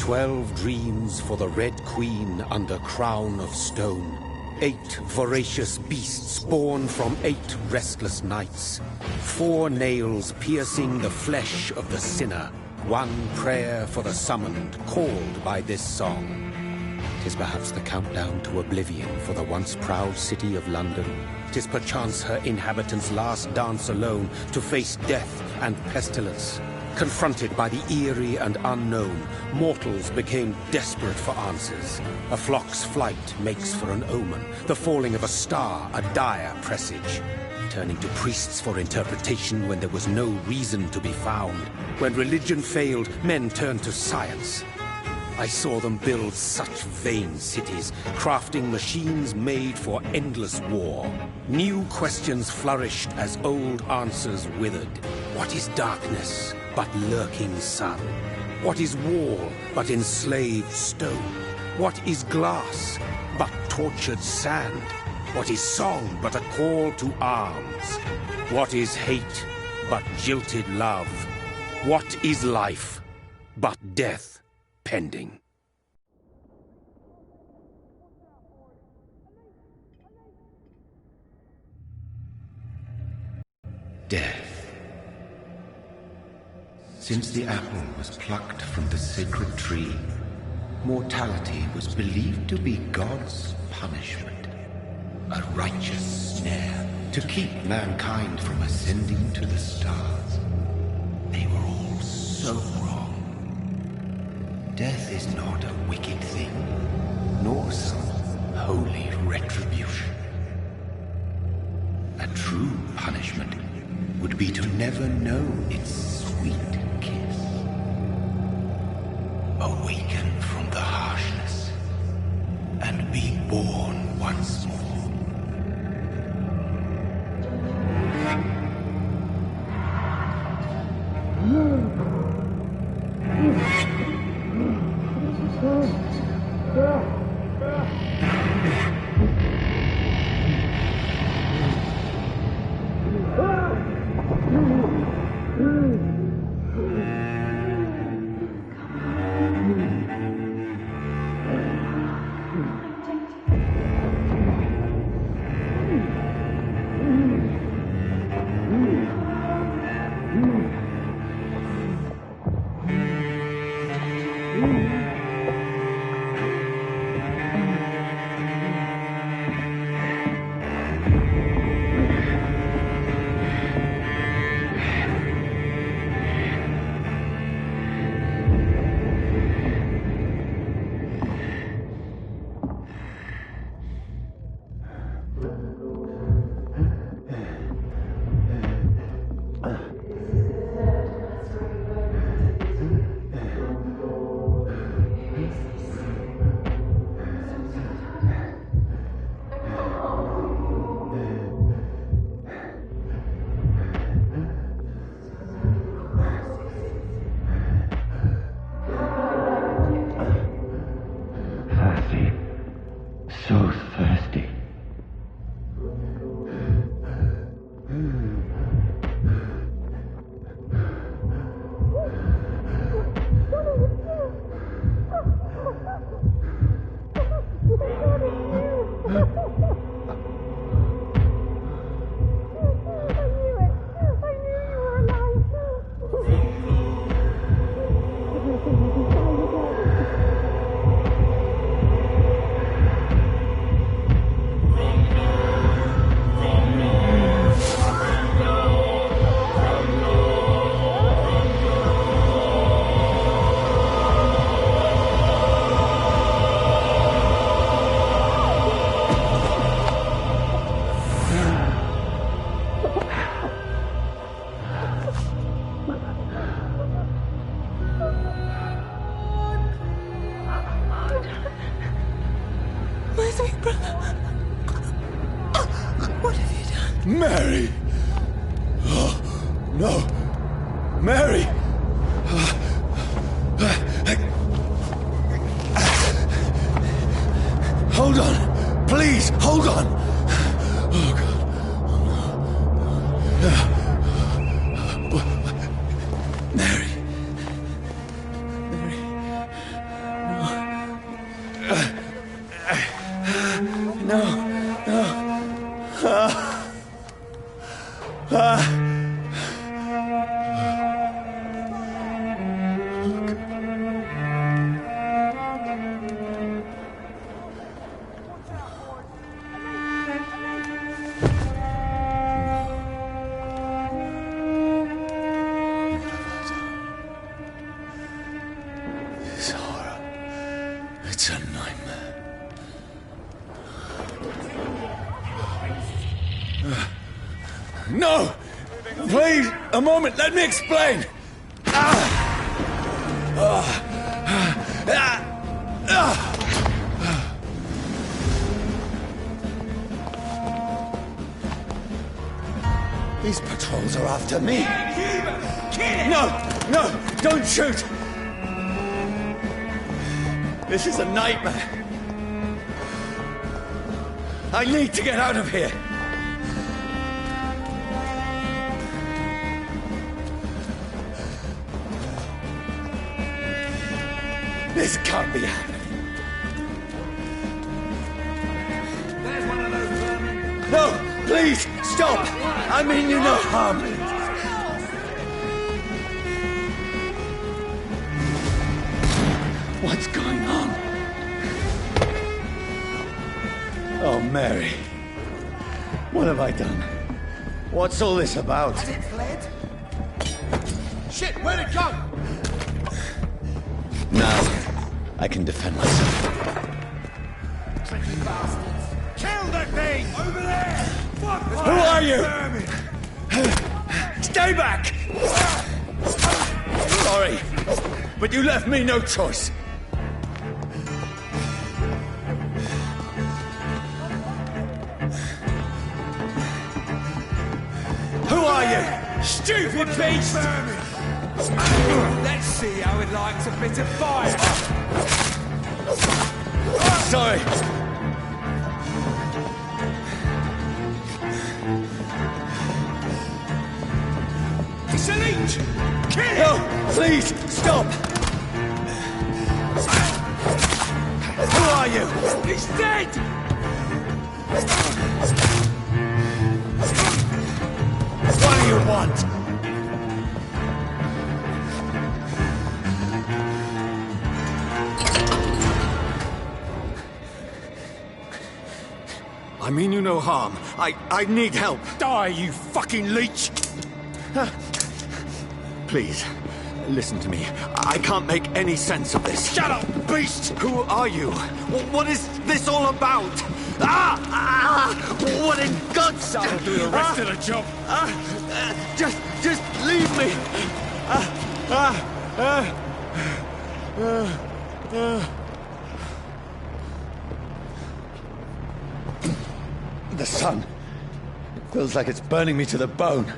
12 dreams for the Red Queen under crown of stone. 8 voracious beasts born from 8 restless nights. 4 nails piercing the flesh of the sinner. 1 prayer for the summoned, called by this song. 'Tis perhaps the countdown to oblivion for the once proud city of London. 'Tis perchance her inhabitants' last dance alone to face death and pestilence. Confronted by the eerie and unknown, mortals became desperate for answers. A flock's flight makes for an omen, the falling of a star a dire presage. Turning to priests for interpretation when there was no reason to be found. When religion failed, men turned to science. I saw them build such vain cities, crafting machines made for endless war. New questions flourished as old answers withered. What is darkness but lurking sun? What is wall but enslaved stone? What is glass but tortured sand? What is song but a call to arms? What is hate but jilted love? What is life but death pending? Death. Since the apple was plucked from the sacred tree, mortality was believed to be God's punishment. A righteous snare to keep mankind from ascending to the stars. They were all so wrong. Death is not a wicked thing, nor some holy retribution. A true punishment would be to never know its sweet kiss. Awaken from the harshness and be born once more. Mary! Oh, no! Mary! Hold on! Please, hold on! Oh, God. Mary. Mary. This horror. It's a nightmare. No! Please, a moment, let me explain! These patrols are after me. No! No! Don't shoot! This is a nightmare. I need to get out of here. This can't be happening. There's one of those vermin. No, please, stop! I mean you no harm. What's going on? Oh, Mary. What have I done? What's all this about? Has it fled? Shit, where'd it go? Now, I can defend myself. Tricky bastards. Kill the thing! Over there! Fuck! Who are you? Stay back! Sorry, but you left me no choice. Who are you? Stupid beast! Let's see how it likes a bit of fire. Sorry. It's a leech! Kill it! No, please, stop! Who are you? He's dead! What do you want? I mean you no harm. I need help. Die, you fucking leech! Please, listen to me. I can't make any sense of this. Shut up, beast! Who are you? What is this all about? What in God's name? I'll do the rest of the job. Just leave me. The sun. It feels like it's burning me to the bone.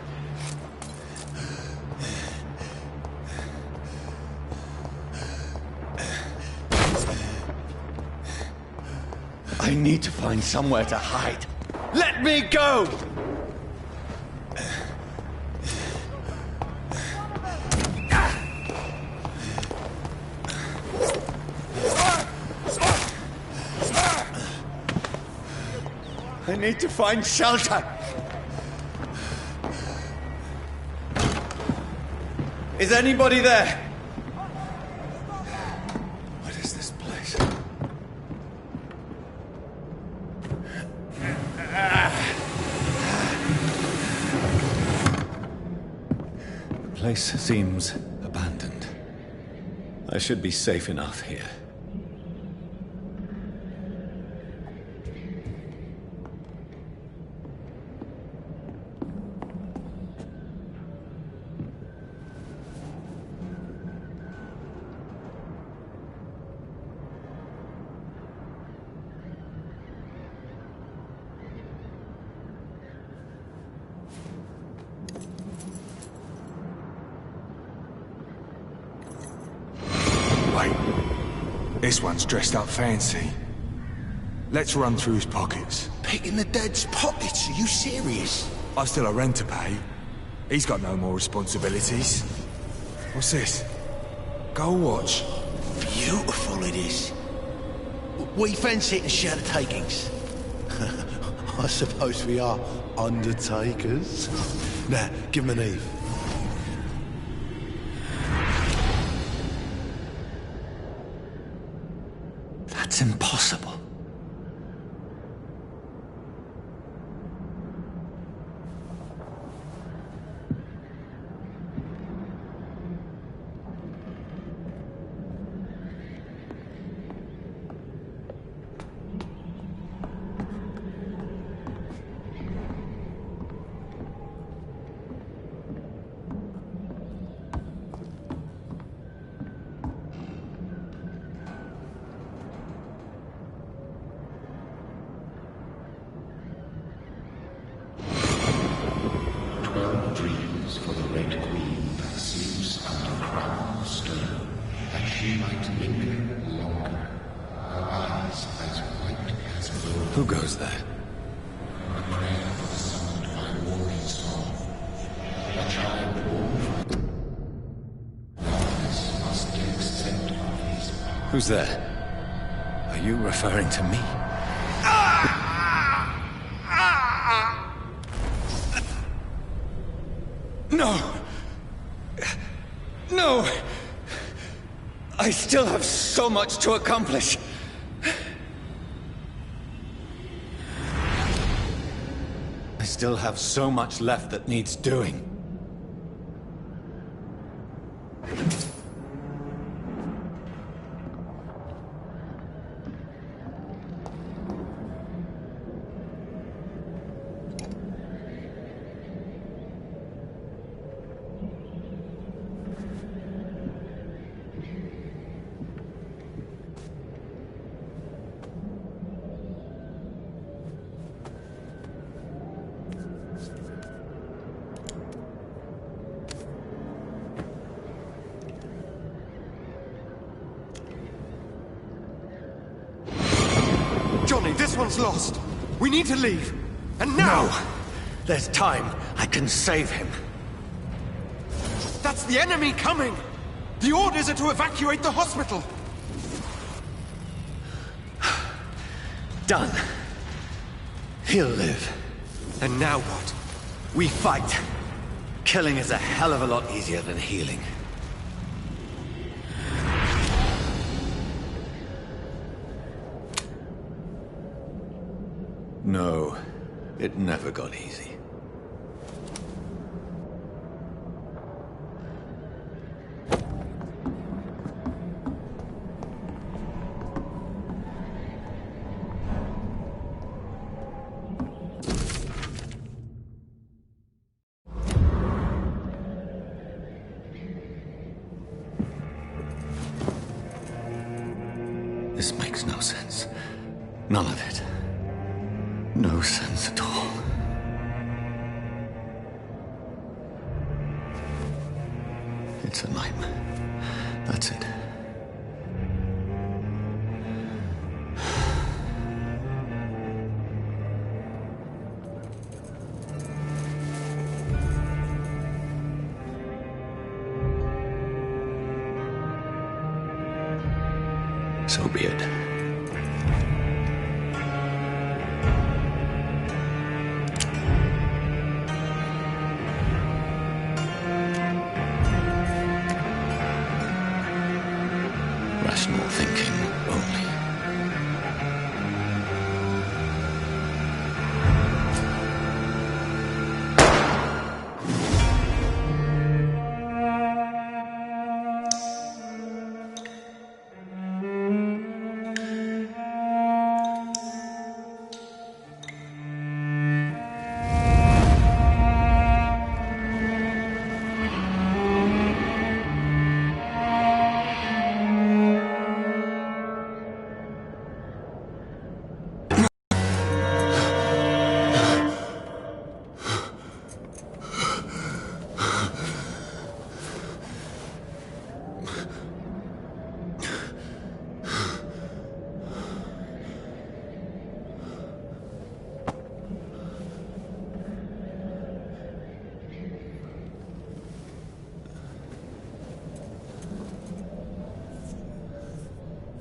I need to find somewhere to hide. Let me go! I need to find shelter. Is anybody there? What is this place? The place seems abandoned. I should be safe enough here. This one's dressed up fancy. Let's run through his pockets. Picking the dead's pockets? Are you serious? I've still a rent to pay. He's got no more responsibilities. What's this? Gold watch. Beautiful it is. We fancy it and share the takings. I suppose we are undertakers. Now, give him an Eve. That's impossible. Dreams for the Red Queen that sleeps under crown of stone, that she might linger longer, her eyes as white as gold. Who goes there? A prayer was summoned by warring song. A child born from darkness must accept of his power. Who's there? Are you referring to me? No! No! I still have so much to accomplish. I still have so much left that needs doing. Johnny, this one's lost. We need to leave. And now! No! There's time. I can save him. That's the enemy coming! The orders are to evacuate the hospital! Done. He'll live. And now what? We fight. Killing is a hell of a lot easier than healing. No, it never got easy. This makes no sense. None of it. No sense at all. It's a nightmare. That's it. So be it. Rational thinking only.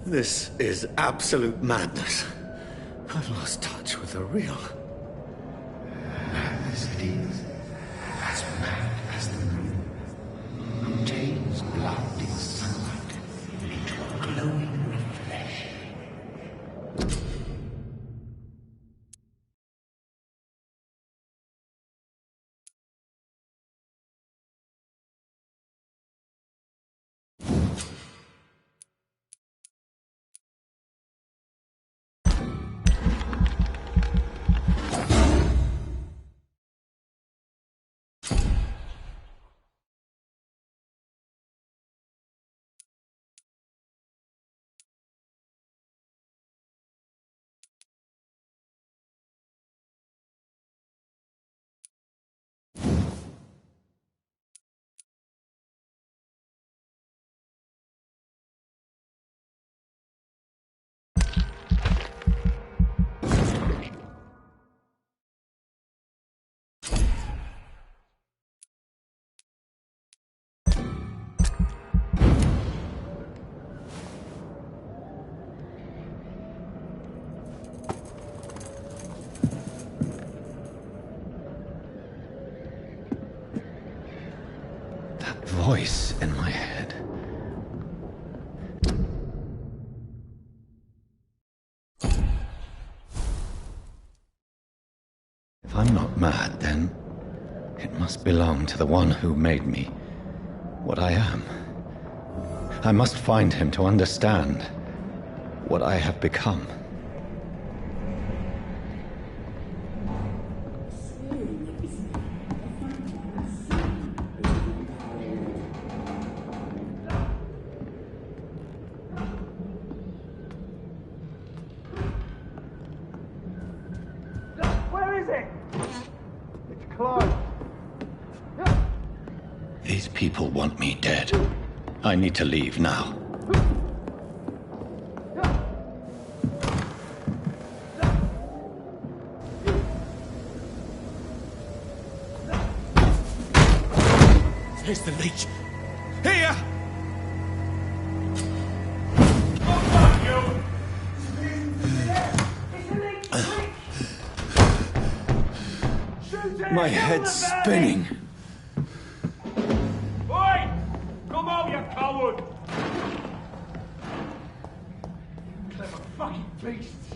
This is absolute madness. I've lost touch with the real. Madness it is, as mad as the moon, contains blood in sunlight into a glowing reflection. voice in my head. If I'm not mad, then it must belong to the one who made me what I am. I must find him to understand what I have become. Where is it? It's closed. These people want me dead. I need to leave now. Here's the leech. Here! My head's spinning. Oi! Come on, you coward! Clever fucking beasts!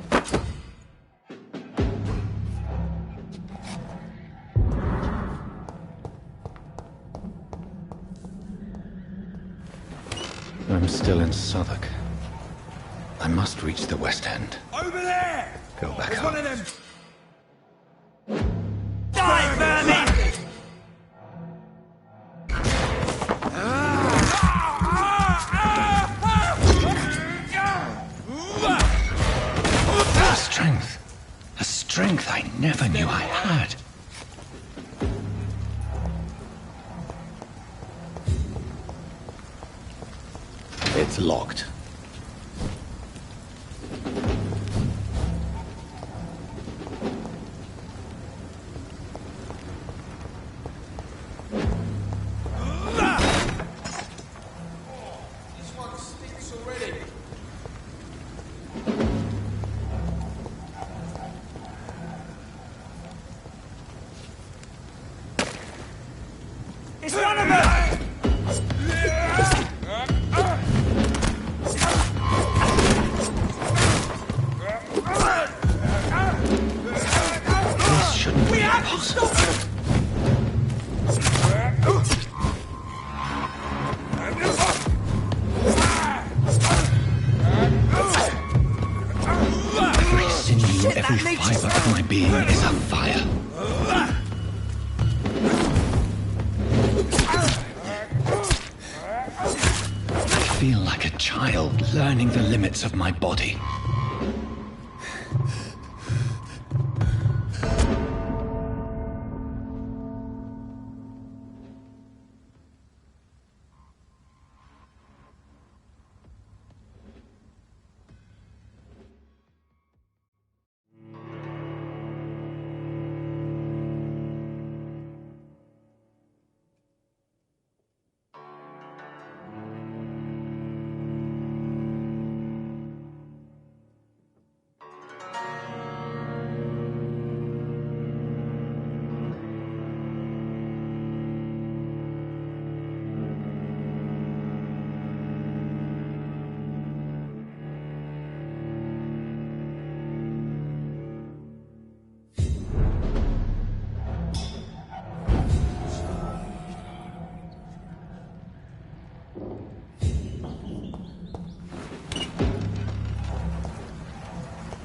I'm still in Southwark. I must reach the West End. Over there! Go back There's up. one of them. Die, vermin! A strength. A strength I never knew I had. It's locked. This one stinks already. It's one of them! This shouldn't be possible. Every sinew, every fiber of my being is on fire. I feel like a child learning the limits of my body.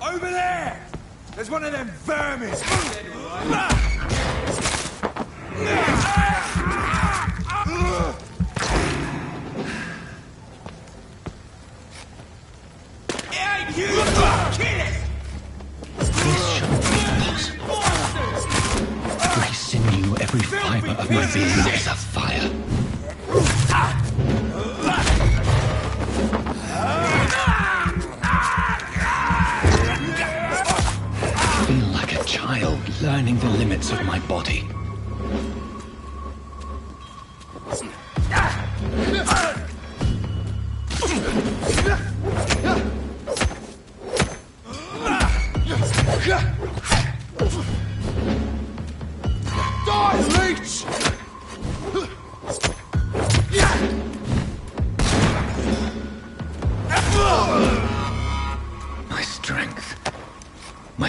Over there! There's one of them vermin! Yeah, you kill it! This shouldn't be possible. Every sinew, every fiber of my being is afire. I feel like a child learning the limits of my body. Die, leech!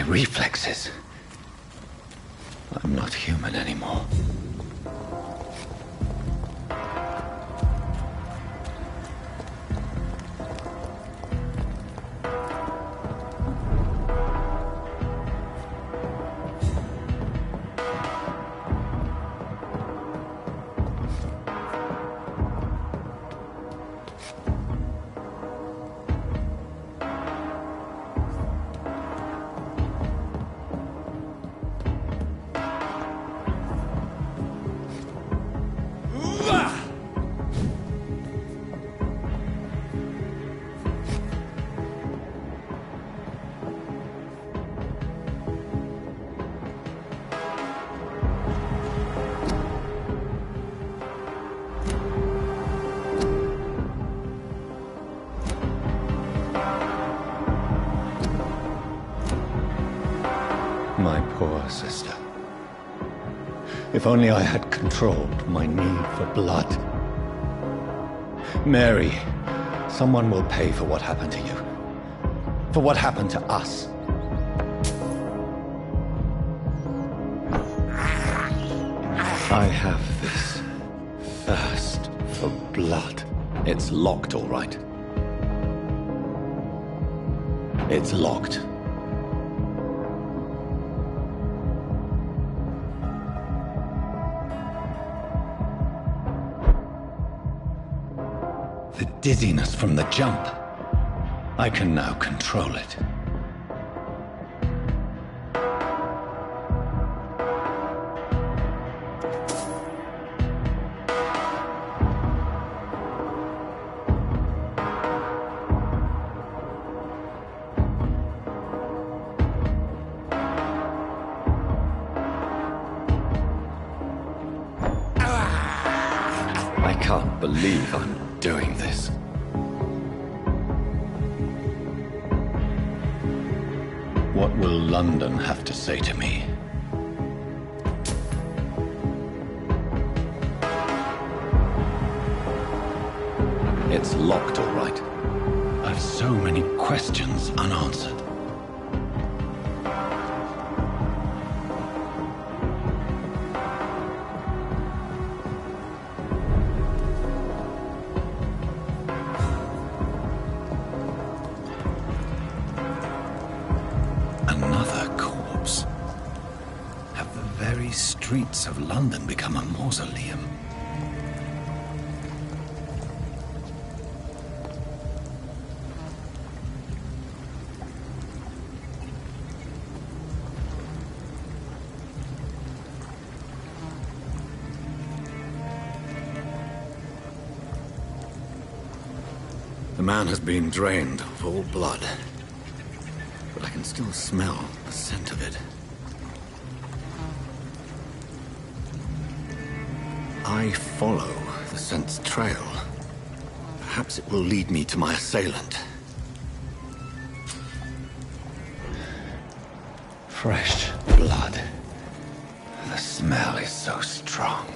reflexes. I'm not human anymore. My poor sister. If only I had controlled my need for blood. Mary, someone will pay for what happened to you. For what happened to us. I have this thirst for blood. It's locked, all right. It's locked. The dizziness from the jump. I can now control it. I can't believe I'm doing this. What will London have to say to me? It's locked, all right. I've so many questions unanswered. Another corpse. Have the very streets of London become a mausoleum? The man has been drained of all blood. But I can still smell the scent of it. I follow the scent's trail. Perhaps it will lead me to my assailant. Fresh blood. The smell is so strong.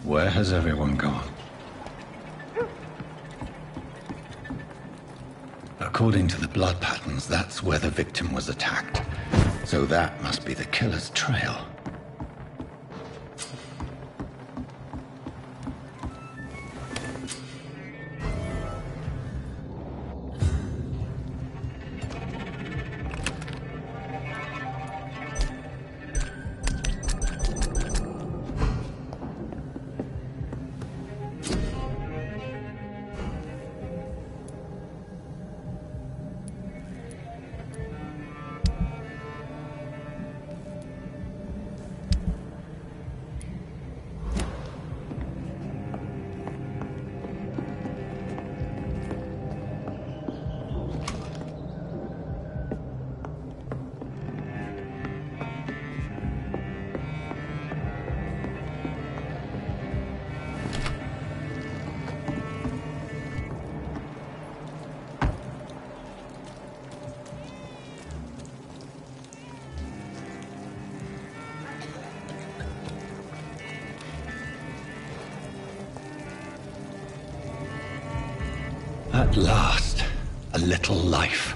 Where has everyone gone? According to the blood patterns, that's where the victim was attacked. So that must be the killer's trail. At last, a little life.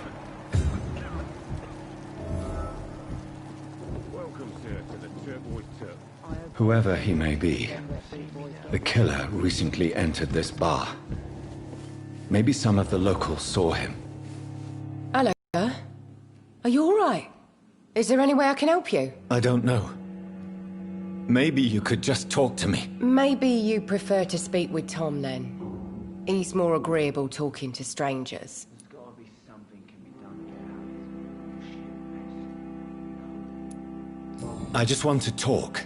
Welcome, sir, to the Turquoise Turtle. Whoever he may be, the killer recently entered this bar. Maybe some of the locals saw him. Hello, sir. Are you all right? Is there any way I can help you? I don't know. Maybe you could just talk to me. Maybe you prefer to speak with Tom, then. He's more agreeable talking to strangers. I just want to talk.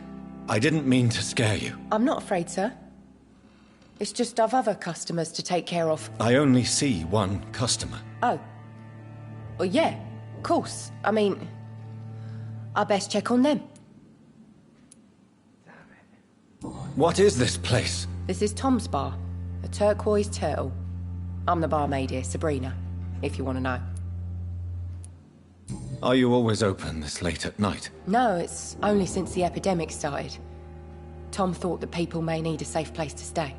I didn't mean to scare you. I'm not afraid, sir. It's just I've other customers to take care of. I only see one customer. Oh. Well, yeah, of course. I mean, I best check on them. What is this place? This is Tom's bar, the Turquoise Turtle. I'm the barmaid here, Sabrina, if you want to know. Are you always open this late at night? No, it's only since the epidemic started. Tom thought that people may need a safe place to stay.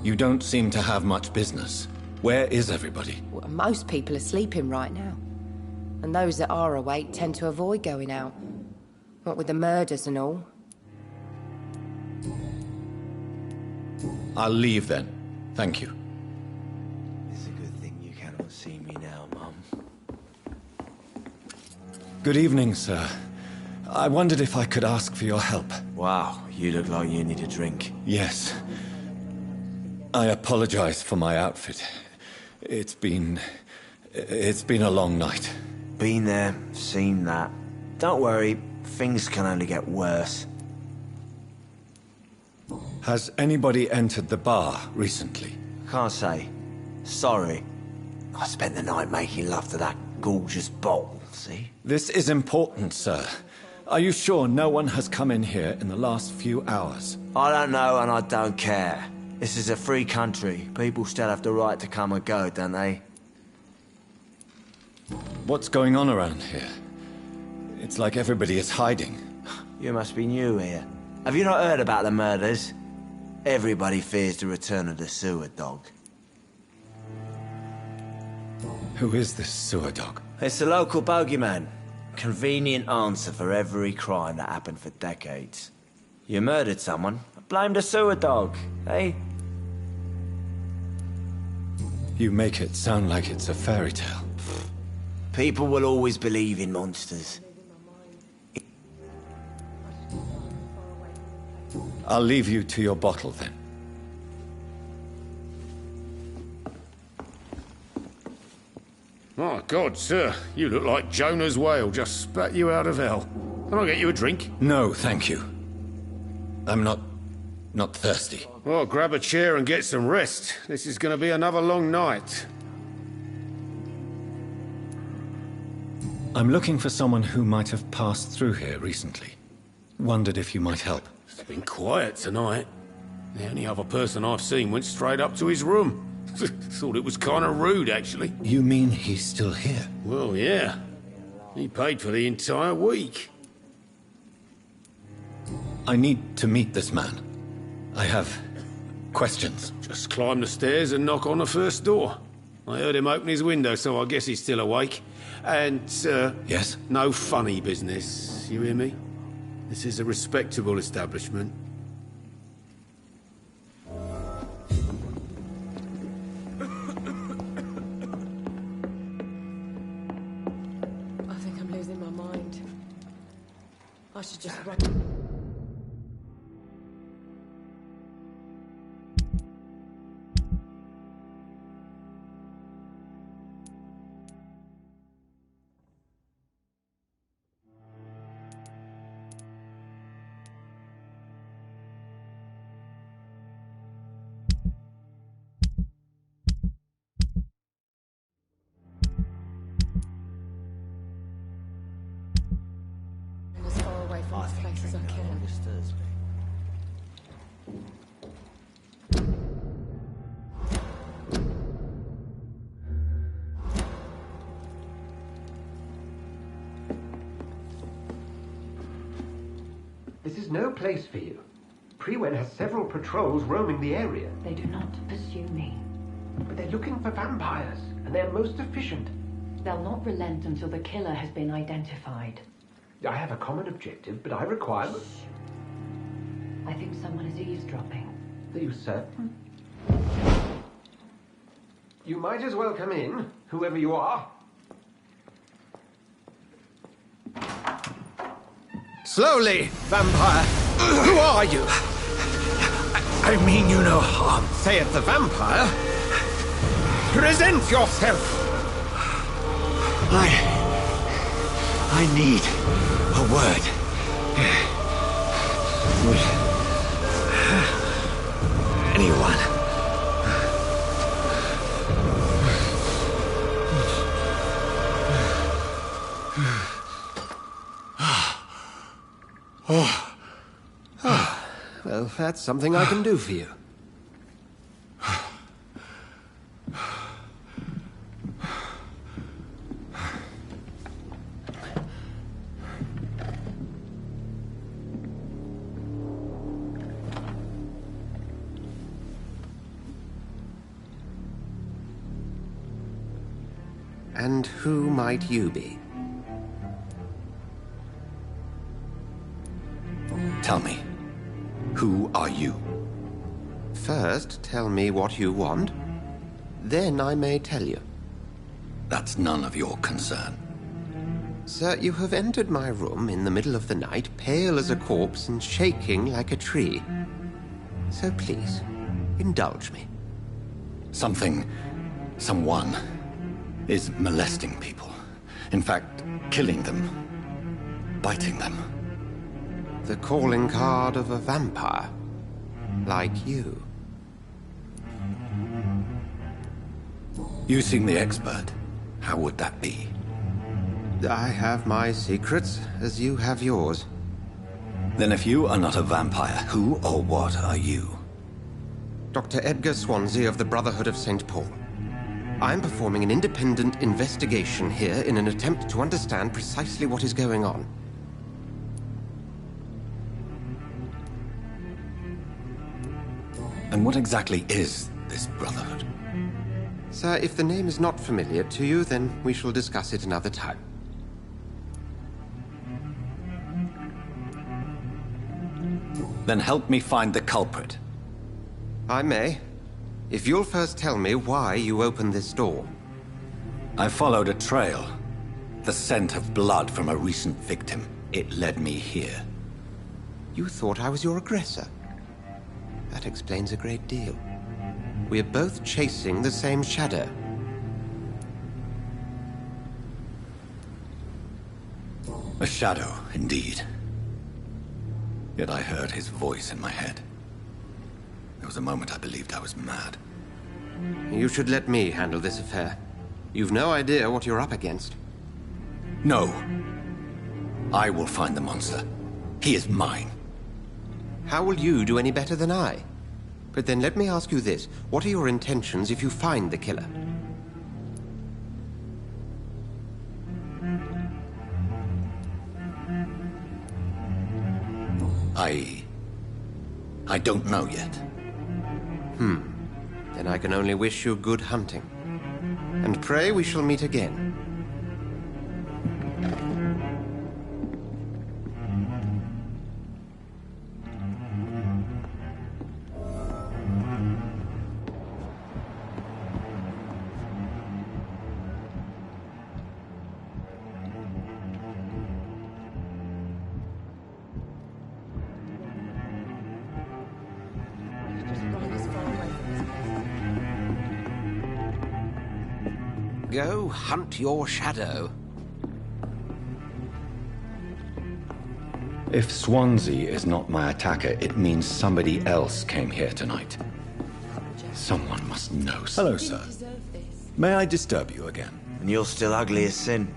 You don't seem to have much business. Where is everybody? Well, most people are sleeping right now. And those that are awake tend to avoid going out. What with the murders and all. I'll leave then. Thank you. It's a good thing you cannot see me now, Mum. Good evening, sir. I wondered if I could ask for your help. Wow, you look like you need a drink. Yes. I apologize for my outfit. It's been a long night. Been there, seen that. Don't worry, things can only get worse. Has anybody entered the bar recently? Can't say. Sorry. I spent the night making love to that gorgeous bottle, see? This is important, sir. Are you sure no one has come in here in the last few hours? I don't know and I don't care. This is a free country. People still have the right to come and go, don't they? What's going on around here? It's like everybody is hiding. You must be new here. Have you not heard about the murders? Everybody fears the return of the sewer dog. Who is this sewer dog? It's the local bogeyman. Convenient answer for every crime that happened for decades. You murdered someone, blame the sewer dog, eh? You make it sound like it's a fairy tale. People will always believe in monsters. I'll leave you to your bottle then. My God, sir, you look like Jonah's whale just spat you out of hell. Can I get you a drink? No, thank you. I'm not thirsty. Well, grab a chair and get some rest. This is going to be another long night. I'm looking for someone who might have passed through here recently. Wondered if you might help. It's been quiet tonight. The only other person I've seen went straight up to his room. Thought it was kind of rude, actually. You mean he's still here? Well, yeah. He paid for the entire week. I need to meet this man. I have questions. Just climb the stairs and knock on the first door. I heard him open his window, so I guess he's still awake. And, Yes? no funny business, you hear me? This is a respectable establishment. I think I'm losing my mind. I should just run. As far away from this place as I can. disturbs me. This is no place for you. Premwen has several patrols roaming the area. They do not pursue me. But they're looking for vampires, and they're most efficient. They'll not relent until the killer has been identified. I have a common objective, but I require... I think someone is eavesdropping. Are you certain? You might as well come in, whoever you are. Slowly, vampire! Who are you? I mean you no harm. Saith the vampire. Present yourself! I need a word. With anyone. Well, that's something I can do for you. And who might you be? Tell me, who are you? First, tell me what you want. Then I may tell you. That's none of your concern. Sir, you have entered my room in the middle of the night, pale as a corpse and shaking like a tree. So please, indulge me. Someone is molesting people. In fact, killing them. Biting them. The calling card of a vampire. Like you. You seem the expert. How would that be? I have my secrets, as you have yours. Then if you are not a vampire, who or what are you? Dr. Edgar Swansea of the Brotherhood of St. Paul. I'm performing an independent investigation here in an attempt to understand precisely what is going on. And what exactly is this Brotherhood? Sir, if the name is not familiar to you, then we shall discuss it another time. Then help me find the culprit. I may. If you'll first tell me why you opened this door. I followed a trail. The scent of blood from a recent victim. It led me here. You thought I was your aggressor. That explains a great deal. We're both chasing the same shadow. A shadow, indeed. Yet I heard his voice in my head. There was a moment I believed I was mad. You should let me handle this affair. You've no idea what you're up against. No. I will find the monster. He is mine. How will you do any better than I? But then let me ask you this. What are your intentions if you find the killer? I don't know yet. Then I can only wish you good hunting. And pray we shall meet again. Go hunt your shadow. If Swansea is not my attacker, it means somebody else came here tonight. Someone must know. Hello, sir. May I disturb you again? And you're still ugly as sin.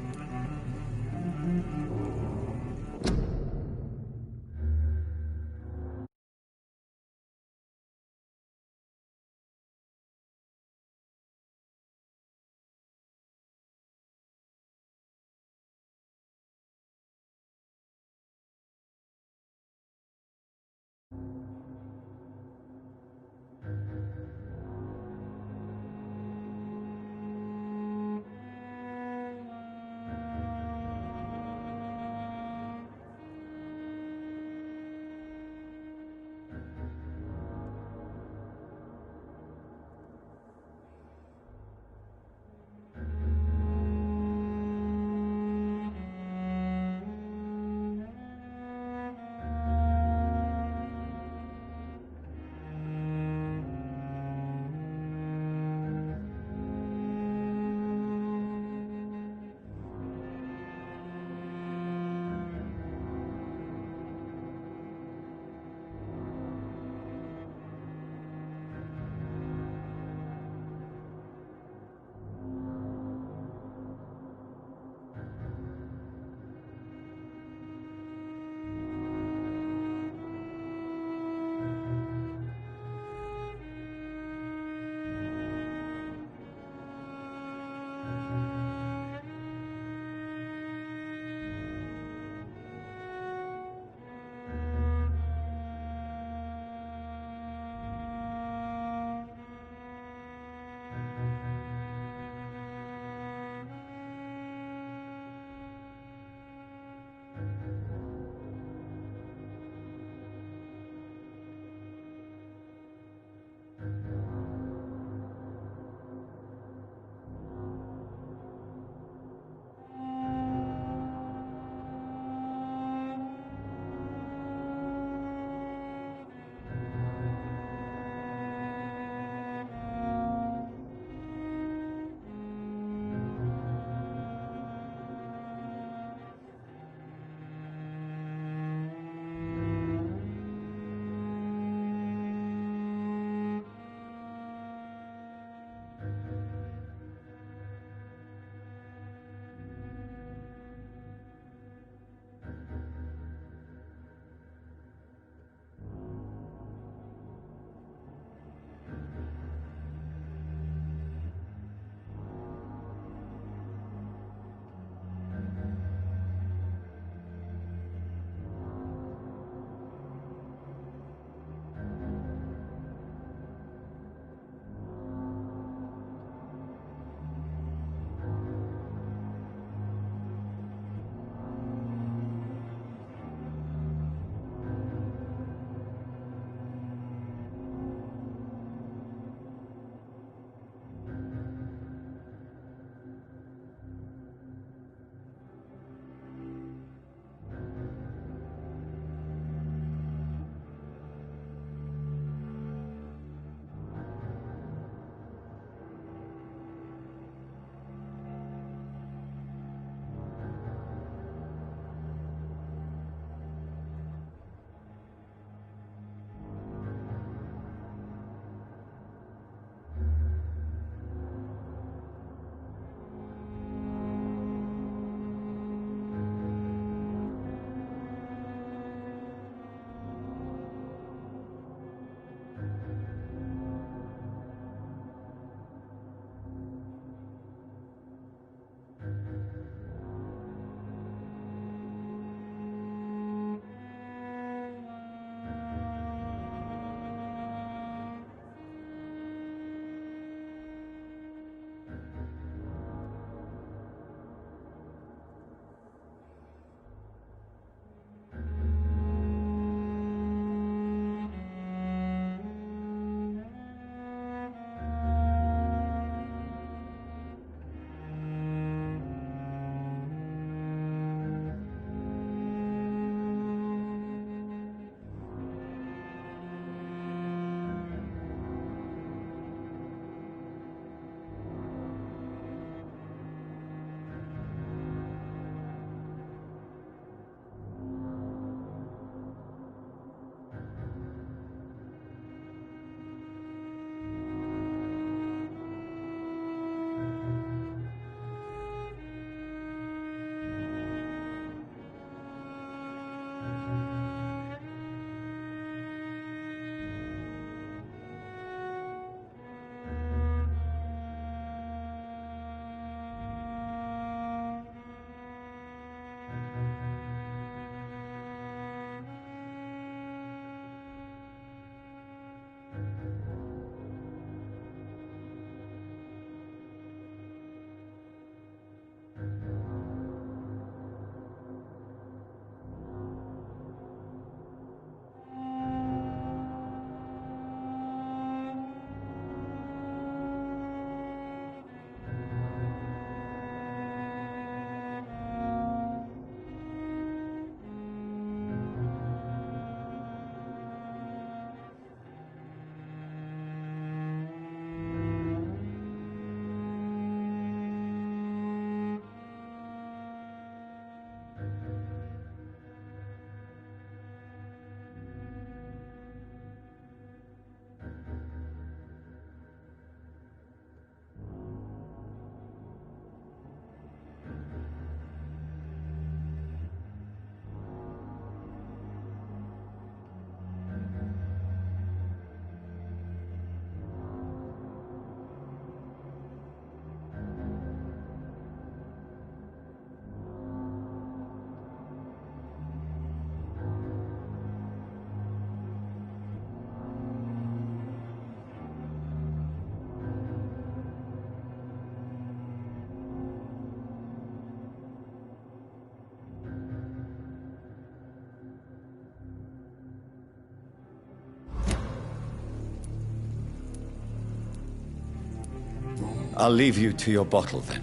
I'll leave you to your bottle then.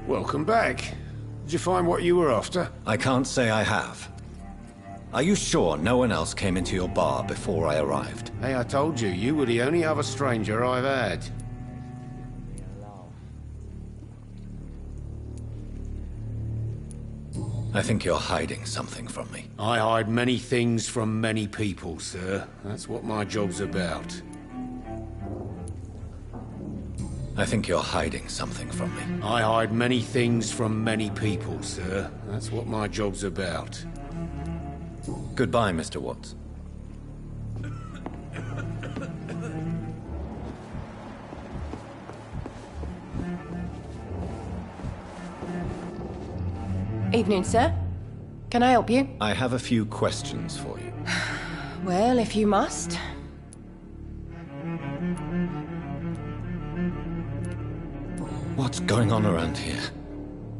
Welcome back. Did you find what you were after? I can't say I have. Are you sure no one else came into your bar before I arrived? Hey, I told you, you were the only other stranger I've had. I think you're hiding something from me. I hide many things from many people, sir. That's what my job's about. I think you're hiding something from me. I hide many things from many people, sir. That's what my job's about. Goodbye, Mr. Watts. Evening, sir. Can I help you? I have a few questions for you. Well, if you must. What's going on around here?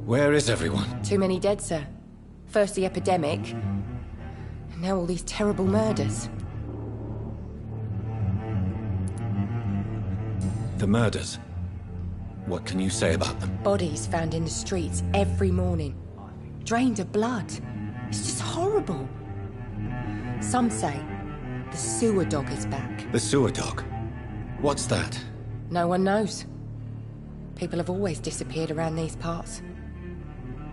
Where is everyone? Too many dead, sir. First the epidemic, and now all these terrible murders. The murders? What can you say about them? Bodies found in the streets every morning. Drained of blood. It's just horrible. Some say the sewer dog is back. The sewer dog? What's that? No one knows. People have always disappeared around these parts.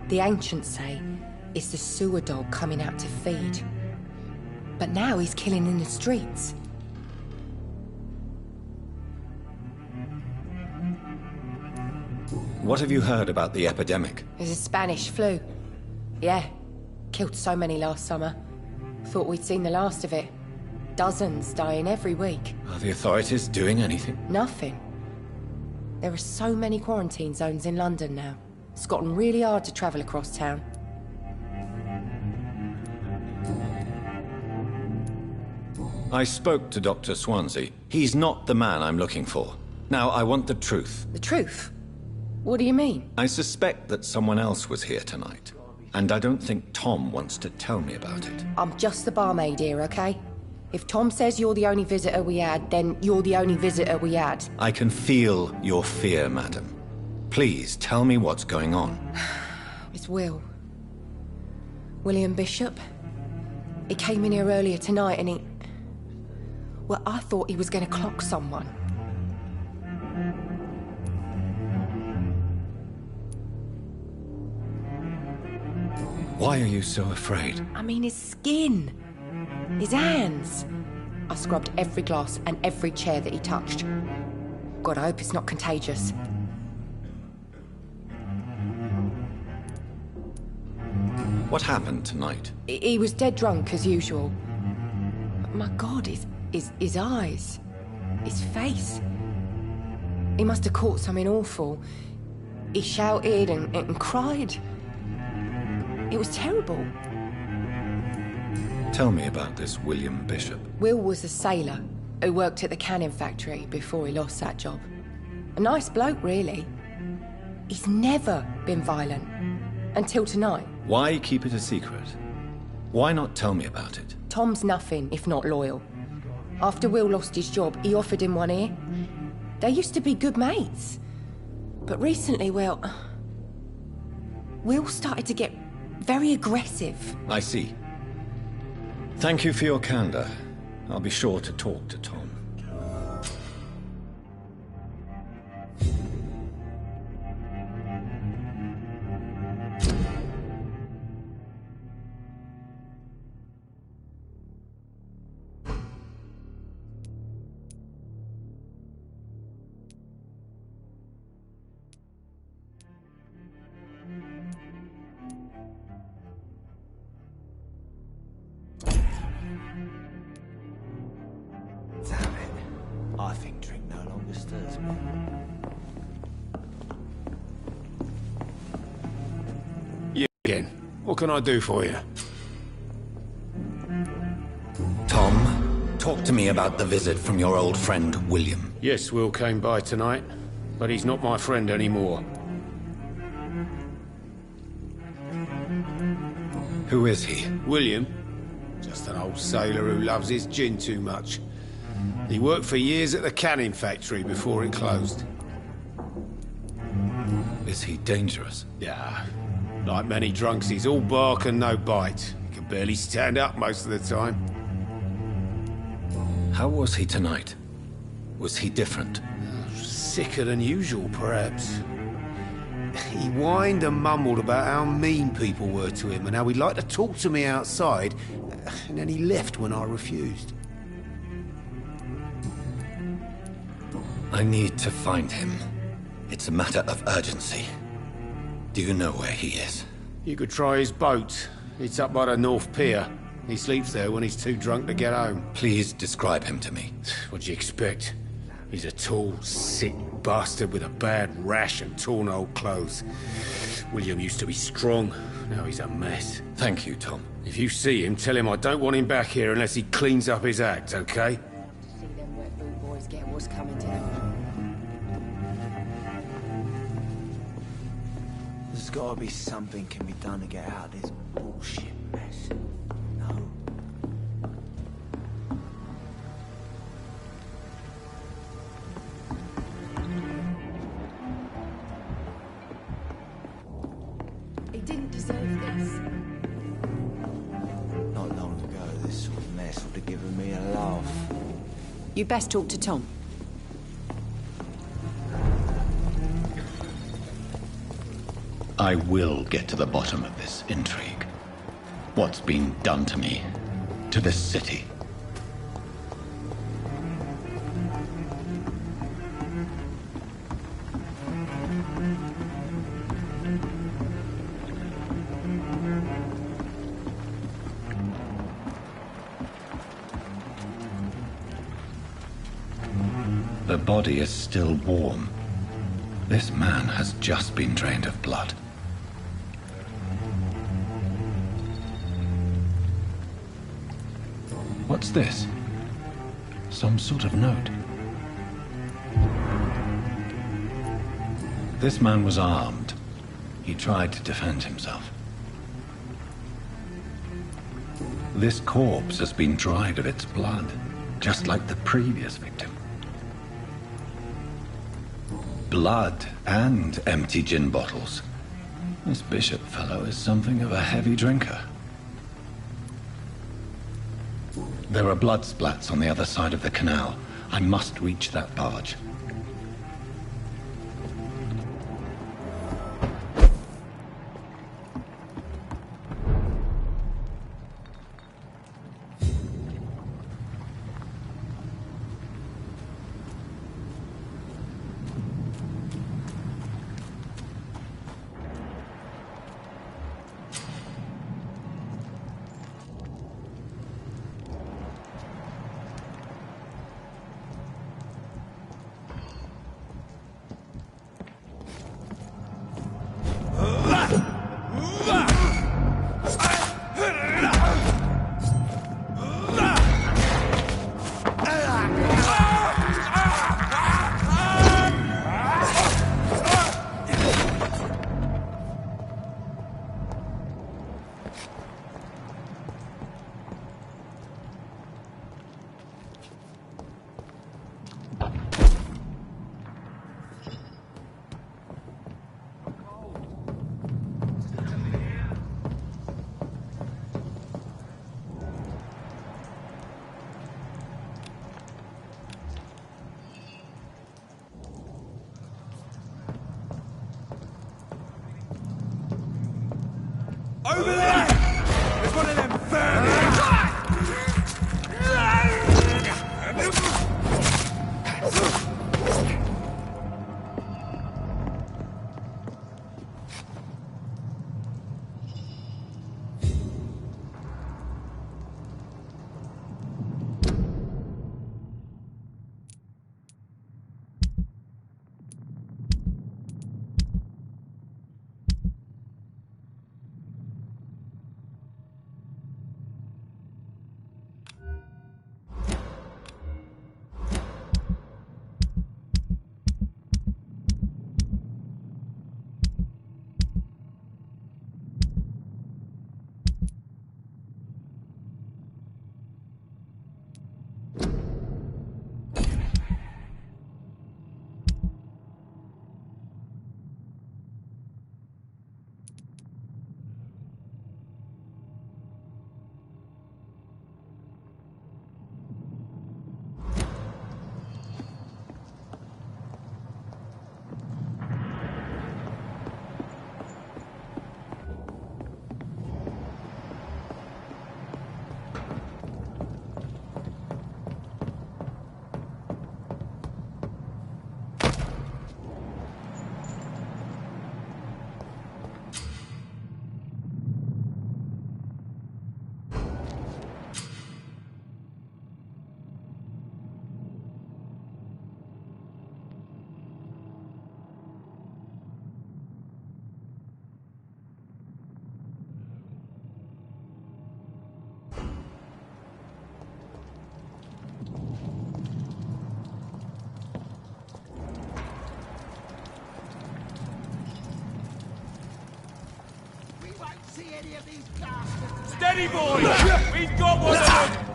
The ancients say it's the sewer dog coming out to feed. But now he's killing in the streets. What have you heard about the epidemic? There's a Spanish flu. Yeah. Killed so many last summer. Thought we'd seen the last of it. Dozens dying every week. Are the authorities doing anything? Nothing. There are so many quarantine zones in London now. It's gotten really hard to travel across town. I spoke to Dr. Swansea. He's not the man I'm looking for. Now, I want the truth. The truth? What do you mean? I suspect that someone else was here tonight. And I don't think Tom wants to tell me about it. I'm just the barmaid here, okay? If Tom says you're the only visitor we had, then you're the only visitor we had. I can feel your fear, madam. Please, tell me what's going on. It's Will. William Bishop. He came in here earlier tonight and he... Well, I thought he was going to clock someone. Why are you so afraid? I mean, his skin. His hands. I scrubbed every glass and every chair that he touched. God, I hope it's not contagious. What happened tonight? He was dead drunk, as usual. But my God, his eyes. His face. He must have caught something awful. He shouted and cried. It was terrible. Tell me about this William Bishop. Will was a sailor who worked at the cannon factory before he lost that job. A nice bloke, really. He's never been violent. Until tonight. Why keep it a secret? Why not tell me about it? Tom's nothing if not loyal. After Will lost his job, he offered him one ear. They used to be good mates. But recently, well... Will started to get very aggressive. I see. Thank you for your candor. I'll be sure to talk to Tom. I think drink no longer stirs me. You again. What can I do for you? Tom, talk to me about the visit from your old friend, William. Yes, Will came by tonight, but he's not my friend anymore. Who is he? William? Just an old sailor who loves his gin too much. He worked for years at the canning factory before it closed. Is he dangerous? Yeah. Like many drunks, he's all bark and no bite. He can barely stand up most of the time. How was he tonight? Was he different? Sicker than usual, perhaps. He whined and mumbled about how mean people were to him and how he'd like to talk to me outside, and then he left when I refused. I need to find him. It's a matter of urgency. Do you know where he is? You could try his boat. It's up by the North Pier. He sleeps there when he's too drunk to get home. Please describe him to me. What'd you expect? He's a tall, sick bastard with a bad rash and torn old clothes. William used to be strong. Now he's a mess. Thank you, Tom. If you see him, tell him I don't want him back here unless he cleans up his act, okay? See them wet boot boys get what's coming to them. There's gotta be something can be done to get out of this bullshit mess. No? He didn't deserve this. Not long ago, this sort of mess would have given me a laugh. You'd best talk to Tom. I will get to the bottom of this intrigue. What's been done to me, to this city. The body is still warm. This man has just been drained of blood. What's this? Some sort of note. This man was armed. He tried to defend himself. This corpse has been dried of its blood, just like the previous victim. Blood and empty gin bottles. This bishop fellow is something of a heavy drinker. There are blood splats on the other side of the canal. I must reach that barge. Steady, boys! We've got one of them!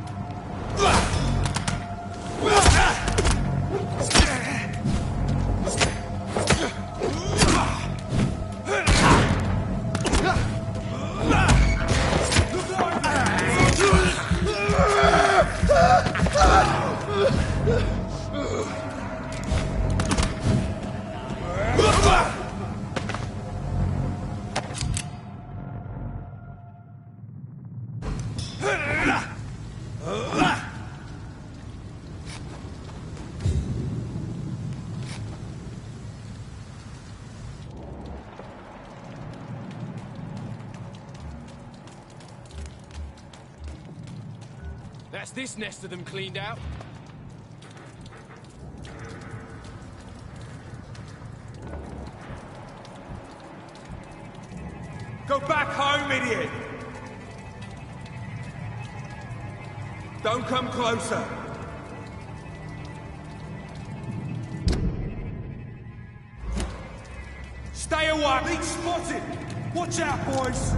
That's this nest of them cleaned out. Go back home, idiot! Don't come closer. Stay away! Being spotted! Watch out, boys!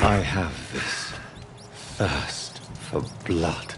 I have this thirst for blood.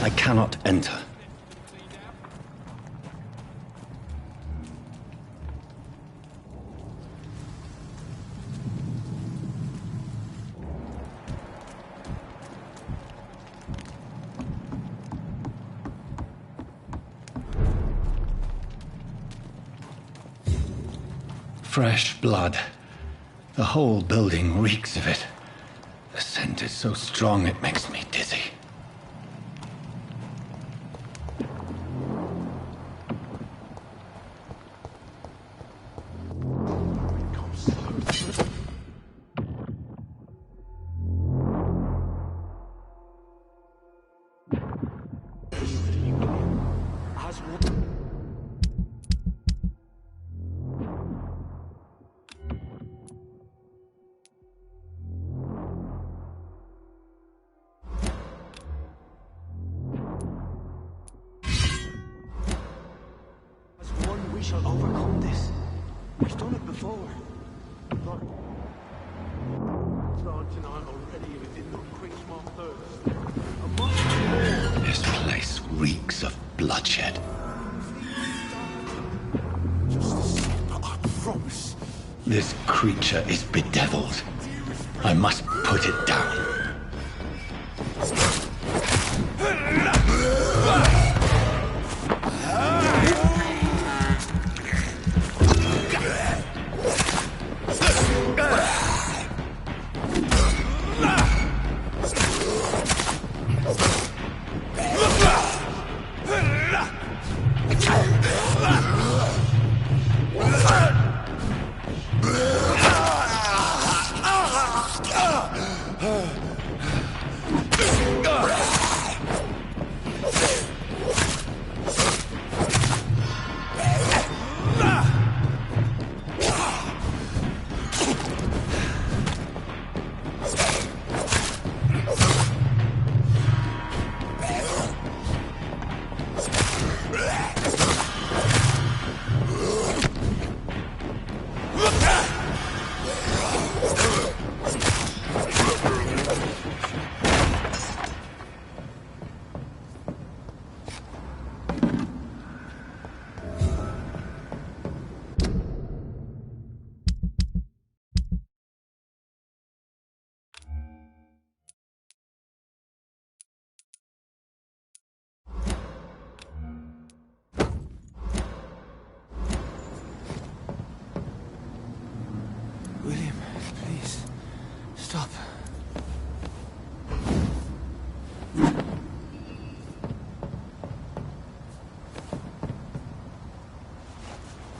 I cannot enter. Fresh blood. The whole building reeks of it. The scent is so strong it makes me dizzy. We shall overcome this. We've done it before. Start tonight already if it did not quench my thirst. This place reeks of bloodshed. Just I promise. This creature is bedeviled. I must put it down.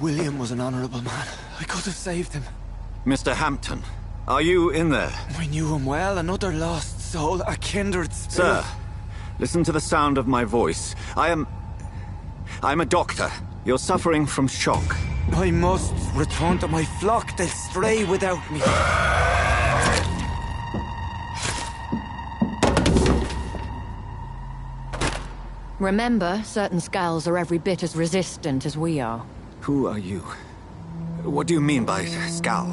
William was an honorable man. I could have saved him. Mr. Hampton, are you in there? I knew him well, another lost soul, a kindred spirit. Sir, listen to the sound of my voice. I'm a doctor. You're suffering from shock. I must return to my flock. They'll stray without me. Remember, certain skulls are every bit as resistant as we are. Who are you? What do you mean by skull?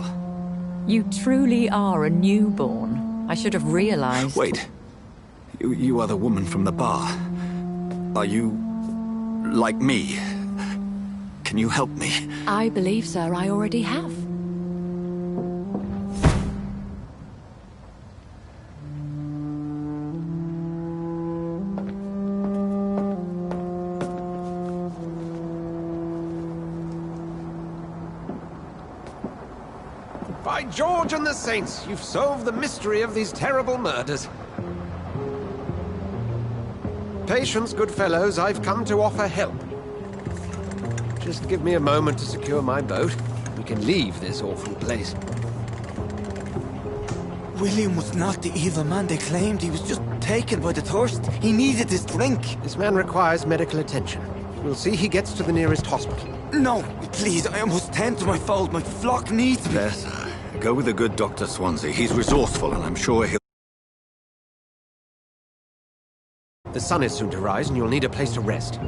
You truly are a newborn. I should have realized. Wait. You are the woman from the bar. Are you... like me? Can you help me? I believe, sir, I already have. By George and the Saints, you've solved the mystery of these terrible murders. Patience, good fellows, I've come to offer help. Just give me a moment to secure my boat. We can leave this awful place. William was not the evil man they claimed. He was just taken by the thirst. He needed this drink. This man requires medical attention. We'll see he gets to the nearest hospital. No, please, I must tend to my fold. My flock needs me. There, sir. Go with the good Dr. Swansea. He's resourceful, and I'm sure he'll... The sun is soon to rise, and you'll need a place to rest.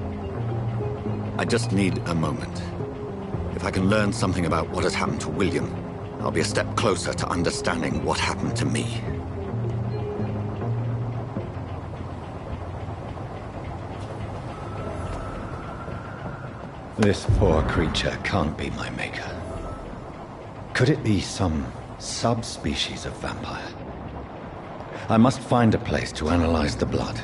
I just need a moment. If I can learn something about what has happened to William, I'll be a step closer to understanding what happened to me. This poor creature can't be my maker. Could it be some subspecies of vampire? I must find a place to analyze the blood.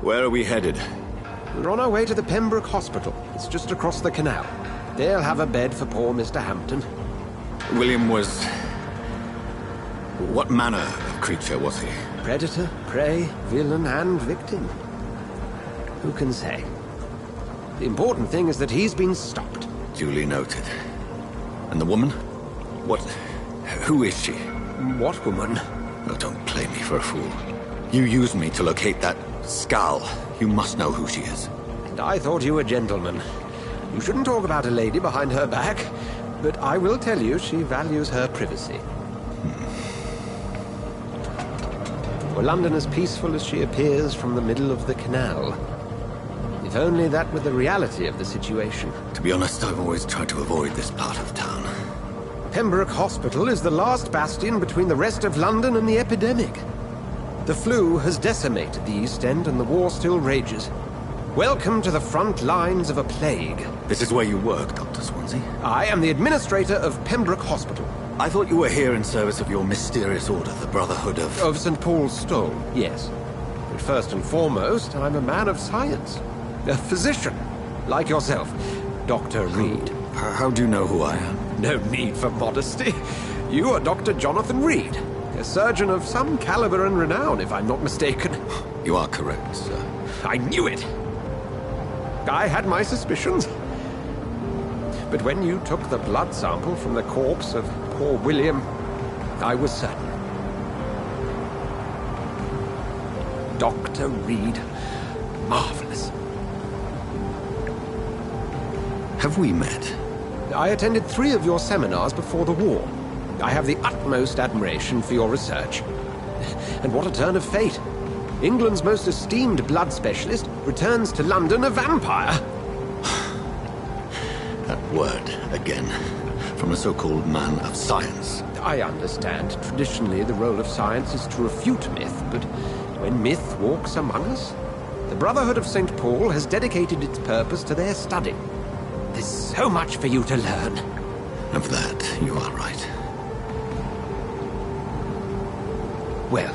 Where are we headed? We're on our way to the Pembroke Hospital. It's just across the canal. They'll have a bed for poor Mr. Hampton. William was... what manner of creature was he? Predator, prey, villain, and victim. Who can say? The important thing is that he's been stopped. Duly noted. And the woman? What... who is she? What woman? Oh, don't play me for a fool. You used me to locate that skull. You must know who she is. And I thought you a gentleman. You shouldn't talk about a lady behind her back, but I will tell you she values her privacy. Were London as peaceful as she appears from the middle of the canal? If only that were the reality of the situation. To be honest, I've always tried to avoid this part of town. Pembroke Hospital is the last bastion between the rest of London and the epidemic. The flu has decimated the East End and the war still rages. Welcome to the front lines of a plague. This is where you work, Dr. Swansea? I am the administrator of Pembroke Hospital. I thought you were here in service of your mysterious order, the Brotherhood of... Of St. Paul's Stole, yes. But first and foremost, I'm a man of science. A physician, like yourself, Dr. Reed. How do you know who I am? No need for modesty. You are Dr. Jonathan Reed. A surgeon of some caliber and renown, if I'm not mistaken. You are correct, sir. I knew it! I had my suspicions. But when you took the blood sample from the corpse of poor William, I was certain. Dr. Reed. Marvelous. Have we met? I attended 3 of your seminars before the war. I have the utmost admiration for your research. And what a turn of fate. England's most esteemed blood specialist returns to London a vampire. That word again. from a so-called man of science. I understand. Traditionally, the role of science is to refute myth, but when myth walks among us, the Brotherhood of St. Paul has dedicated its purpose to their study. There's so much for you to learn. Of that, you are right. Well,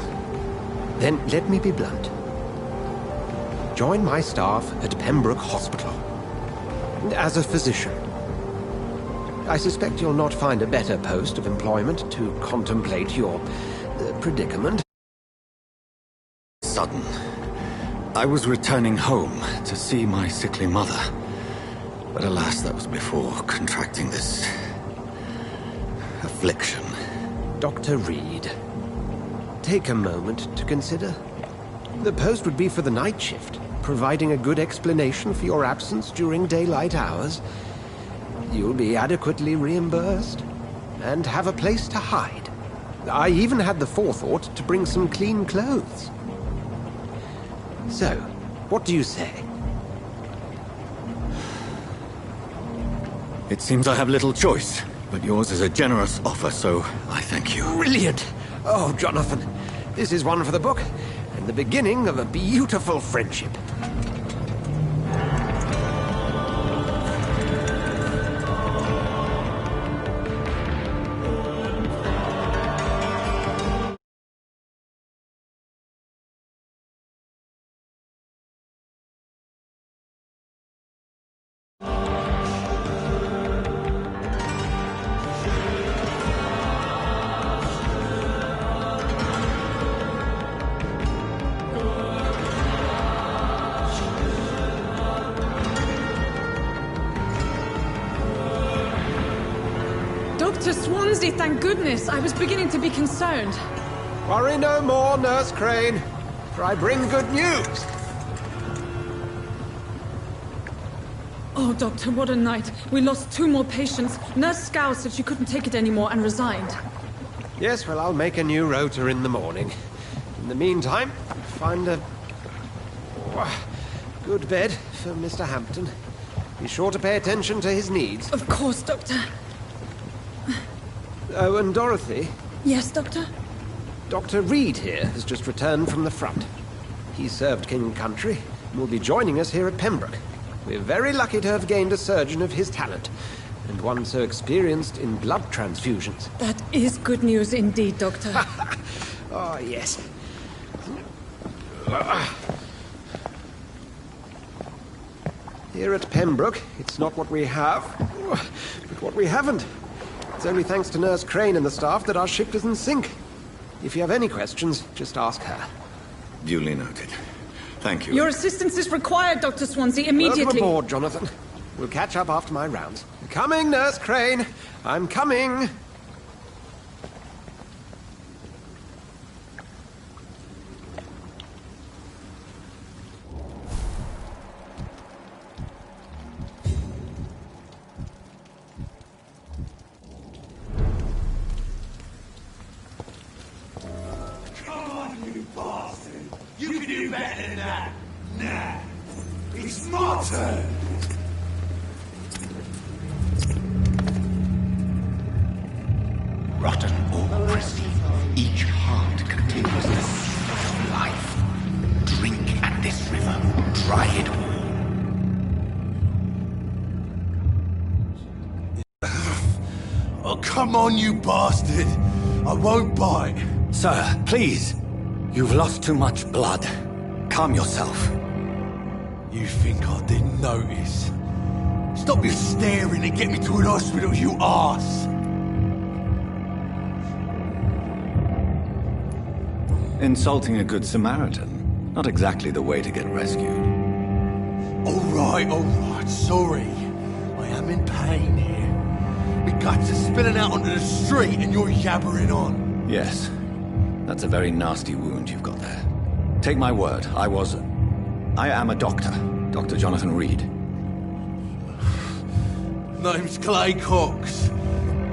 then let me be blunt. Join my staff at Pembroke Hospital. As a physician. I suspect you'll not find a better post of employment to contemplate your predicament. Sudden. I was returning home to see my sickly mother. But alas, that was before contracting this affliction. Dr. Reed, take a moment to consider. The post would be for the night shift, providing a good explanation for your absence during daylight hours. You'll be adequately reimbursed, and have a place to hide. I even had the forethought to bring some clean clothes. So, what do you say? It seems I have little choice, but yours is a generous offer, so I thank you. Brilliant! Oh, Jonathan, this is one for the book, and the beginning of a beautiful friendship. Dr. Swansea, thank goodness. I was beginning to be concerned. Worry no more, Nurse Crane, for I bring good news. Oh, Doctor, what a night. We lost 2 more patients. Nurse Scow said she couldn't take it anymore and resigned. Yes, well, I'll make a new rota in the morning. In the meantime, find a good bed for Mr. Hampton. Be sure to pay attention to his needs. Of course, Doctor. Oh, and Dorothy? Yes, Doctor? Dr. Reed here has just returned from the front. He served King and Country and will be joining us here at Pembroke. We're very lucky to have gained a surgeon of his talent, and one so experienced in blood transfusions. That is good news indeed, Doctor. Oh, yes. Here at Pembroke, it's not what we have, but what we haven't. It's only thanks to Nurse Crane and the staff that our ship doesn't sink. If you have any questions, just ask her. Duly noted. Thank you. Your assistance is required, Dr. Swansea, immediately. Welcome aboard, Jonathan. We'll catch up after my rounds. Coming, Nurse Crane. I'm coming. You can do better than that. Nah. It's my turn. Rotten or crispy, each heart contains the seed of life. Drink at this river, try it all. Oh, come on, you bastard. I won't bite. Sir, please. You've lost too much blood. Calm yourself. You think I didn't notice? Stop your staring and get me to an hospital, you arse! Insulting a good Samaritan. Not exactly the way to get rescued. Alright, sorry. I am in pain here. My guts are spilling out onto the street and you're yabbering on. Yes. That's a very nasty wound you've got there. Take my word, I am a doctor. Dr. Jonathan Reed. Name's Clay Cox.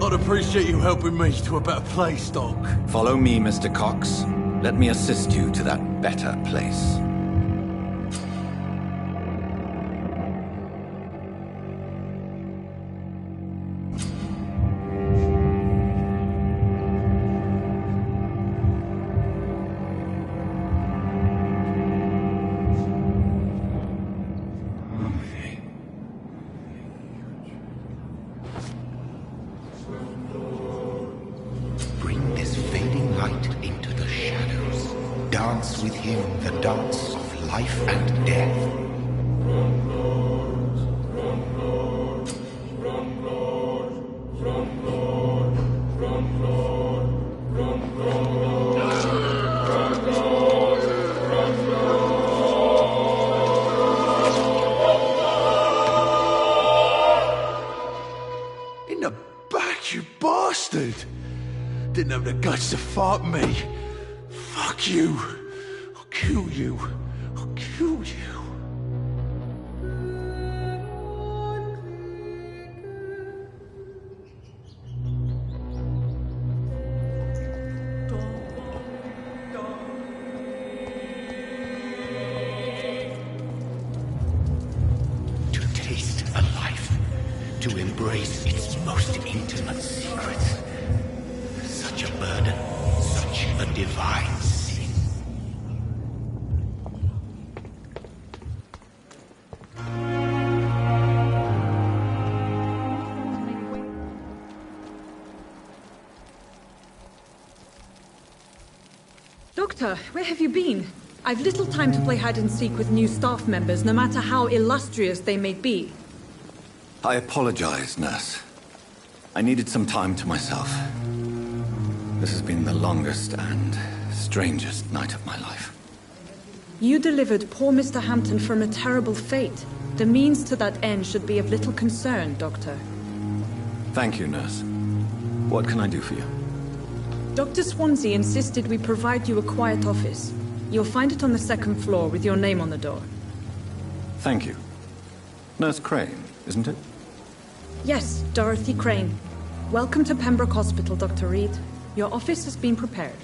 I'd appreciate you helping me to a better place, Doc. Follow me, Mr. Cox. Let me assist you to that better place. Bring this fading light into the shadows. Dance with him the dance of life and death. In the back, you bastard! Didn't have the guts to fuck me. Fuck you. I'll kill you. I'll kill you. To taste a life, to embrace its most intimate secrets. Such a burden, such a divine sin. Doctor, where have you been? I've little time to play hide and seek with new staff members, no matter how illustrious they may be. I apologize, nurse. I needed some time to myself. This has been the longest and strangest night of my life. You delivered poor Mr. Hampton from a terrible fate. The means to that end should be of little concern, Doctor. Thank you, nurse. What can I do for you? Dr. Swansea insisted we provide you a quiet office. You'll find it on the second floor with your name on the door. Thank you. Nurse Crane, isn't it? Yes, Dorothy Crane. Welcome to Pembroke Hospital, Dr. Reed. Your office has been prepared.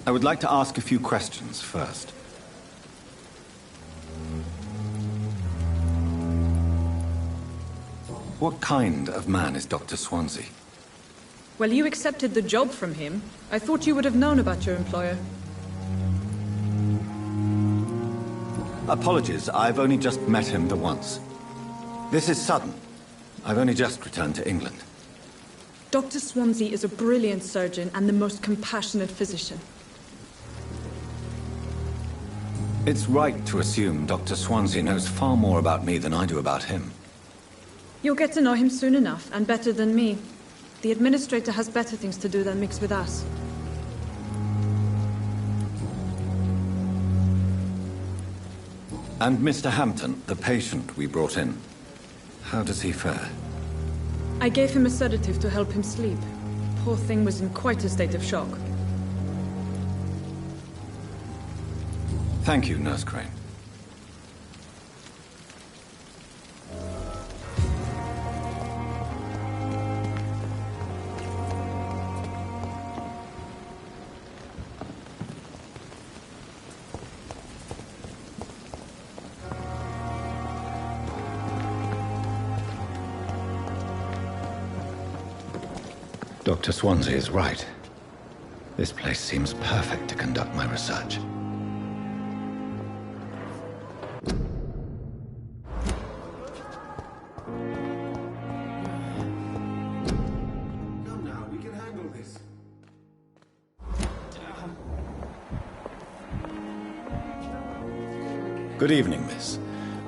I would like to ask a few questions first. What kind of man is Dr. Swansea? Well, you accepted the job from him. I thought you would have known about your employer. Apologies, I've only just met him the once. This is sudden. I've only just returned to England. Dr. Swansea is a brilliant surgeon and the most compassionate physician. It's right to assume Dr. Swansea knows far more about me than I do about him. You'll get to know him soon enough, and better than me. The administrator has better things to do than mix with us. And Mr. Hampton, the patient we brought in, how does he fare? I gave him a sedative to help him sleep. Poor thing was in quite a state of shock. Thank you, Nurse Crane. Dr. Swansea is right. This place seems perfect to conduct my research. Good evening, miss.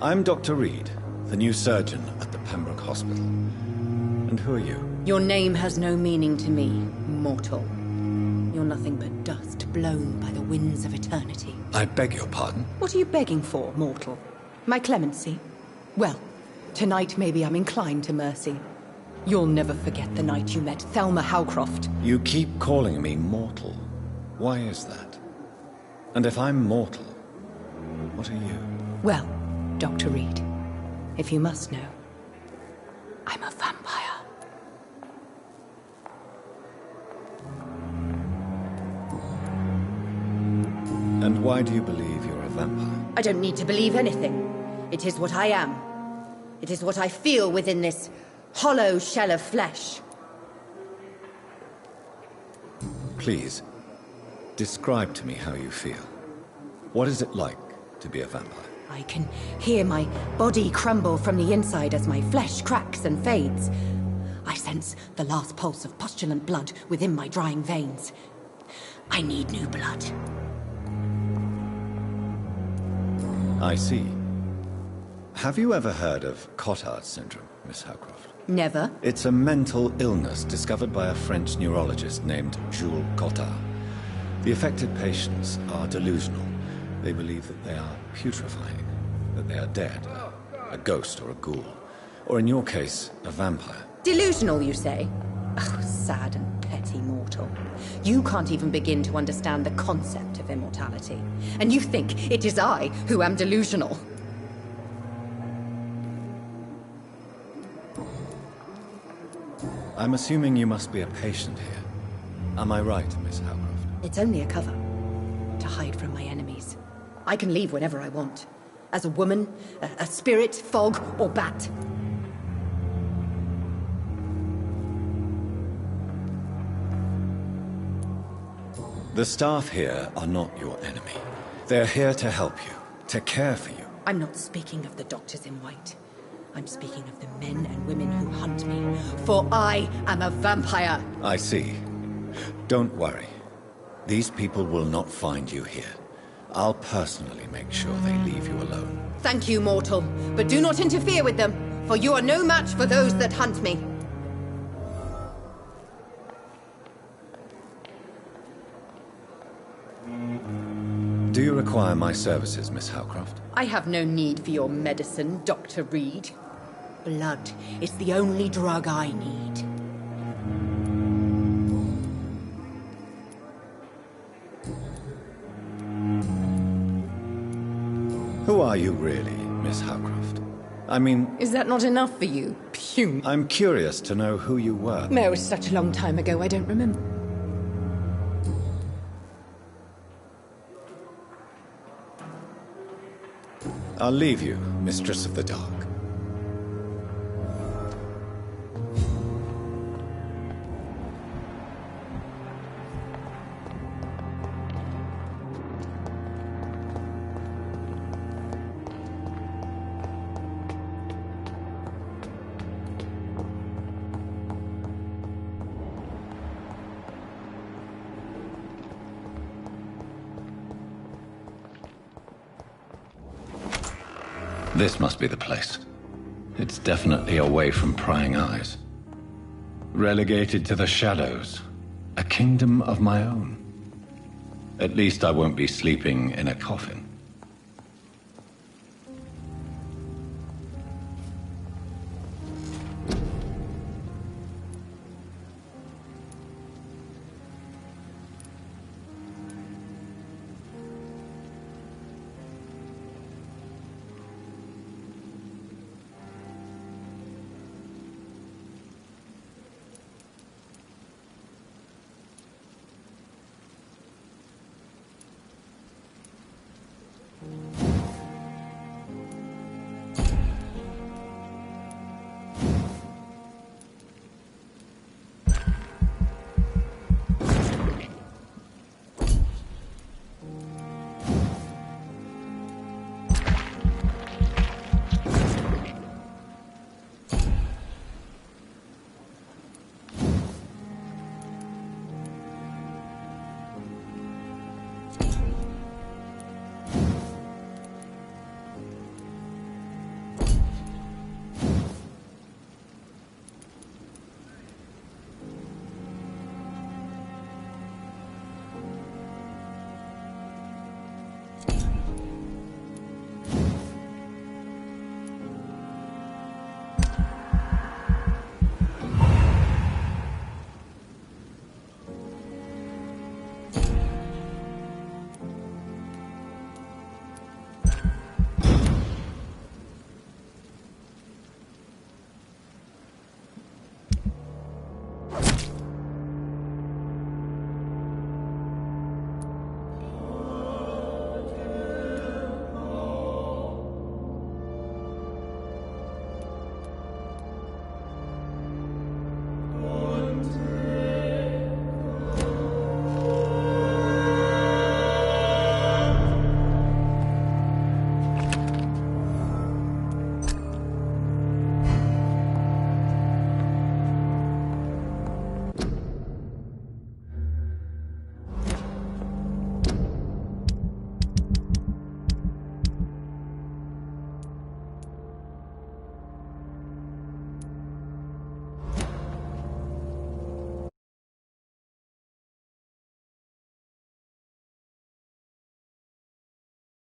I'm Dr. Reed, the new surgeon at the Pembroke Hospital. And who are you? Your name has no meaning to me, mortal. You're nothing but dust blown by the winds of eternity. I beg your pardon? What are you begging for, mortal? My clemency? Well, tonight maybe I'm inclined to mercy. You'll never forget the night you met Thelma Howcroft. You keep calling me mortal. Why is that? And if I'm mortal, what are you? Well, Dr. Reed, if you must know, I'm a vampire. And why do you believe you're a vampire? I don't need to believe anything. It is what I am. It is what I feel within this hollow shell of flesh. Please, describe to me how you feel. What is it like to be a vampire? I can hear my body crumble from the inside as my flesh cracks and fades. I sense the last pulse of postulant blood within my drying veins. I need new blood. I see. Have you ever heard of Cotard syndrome, Miss Howcroft? Never. It's a mental illness discovered by a French neurologist named Jules Cotard. The affected patients are delusional. They believe that they are putrefying, that they are dead, a ghost or a ghoul, or in your case, a vampire. Delusional, you say? Oh, sad and petty mortal. You can't even begin to understand the concept of immortality. And you think it is I who am delusional. I'm assuming you must be a patient here. Am I right, Miss Howcroft? It's only a cover. To hide from my enemies. I can leave whenever I want. As a woman, a spirit, fog, or bat. The staff here are not your enemy. They're here to help you, to care for you. I'm not speaking of the doctors in white. I'm speaking of the men and women who hunt me. For I am a vampire. I see. Don't worry. These people will not find you here. I'll personally make sure they leave you alone. Thank you, mortal. But do not interfere with them, for you are no match for those that hunt me. Do you require my services, Miss Howcroft? I have no need for your medicine, Dr. Reed. Blood is the only drug I need. Who are you really, Miss Howcroft? I mean... Is that not enough for you, pume? I'm curious to know who you were. It was such a long time ago, I don't remember. I'll leave you, Mistress of the Dark. This must be the place. It's definitely away from prying eyes. Relegated to the shadows. A kingdom of my own. At least I won't be sleeping in a coffin.